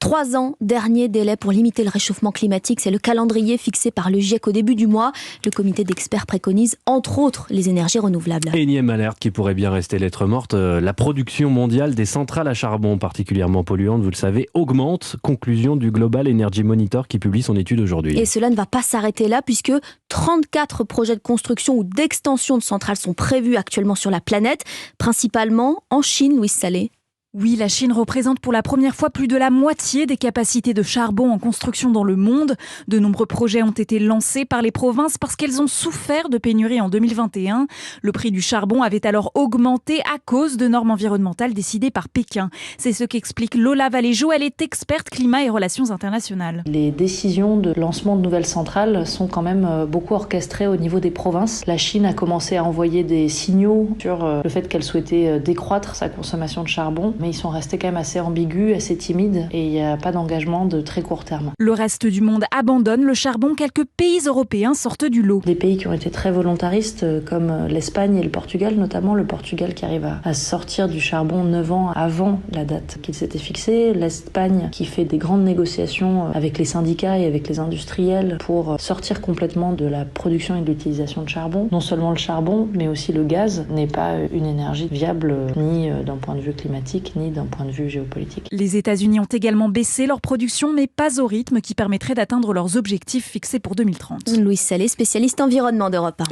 3 ans, dernier délai pour limiter le réchauffement climatique. C'est le calendrier fixé par le GIEC au début du mois. Le comité d'experts préconise, entre autres, les énergies renouvelables. Énième alerte qui pourrait bien rester lettre morte. La production mondiale des centrales à charbon, particulièrement polluantes, vous le savez, augmente. Conclusion du Global Energy Monitor qui publie son étude aujourd'hui. Et cela ne va pas s'arrêter là puisque 34 projets de construction ou d'extension de centrales sont prévus actuellement sur la planète, principalement en Chine, Louise Salé. Oui, la Chine représente pour la première fois plus de la moitié des capacités de charbon en construction dans le monde. De nombreux projets ont été lancés par les provinces parce qu'elles ont souffert de pénurie en 2021. Le prix du charbon avait alors augmenté à cause de normes environnementales décidées par Pékin. C'est ce qu'explique Lola Valéjo. Elle est experte climat et relations internationales. Les décisions de lancement de nouvelles centrales sont quand même beaucoup orchestrées au niveau des provinces. La Chine a commencé à envoyer des signaux sur le fait qu'elle souhaitait décroître sa consommation de charbon. Mais ils sont restés quand même assez ambigus, assez timides et il n'y a pas d'engagement de très court terme. Le reste du monde abandonne le charbon. Quelques pays européens sortent du lot. Des pays qui ont été très volontaristes comme l'Espagne et le Portugal, notamment le Portugal qui arrive à sortir du charbon 9 ans avant la date qu'il s'était fixée. L'Espagne qui fait des grandes négociations avec les syndicats et avec les industriels pour sortir complètement de la production et de l'utilisation de charbon. Non seulement le charbon, mais aussi le gaz n'est pas une énergie viable ni d'un point de vue climatique, ni d'un point de vue géopolitique. Les États-Unis ont également baissé leur production, mais pas au rythme qui permettrait d'atteindre leurs objectifs fixés pour 2030. Louise Salé, spécialiste environnement d'Europe 1.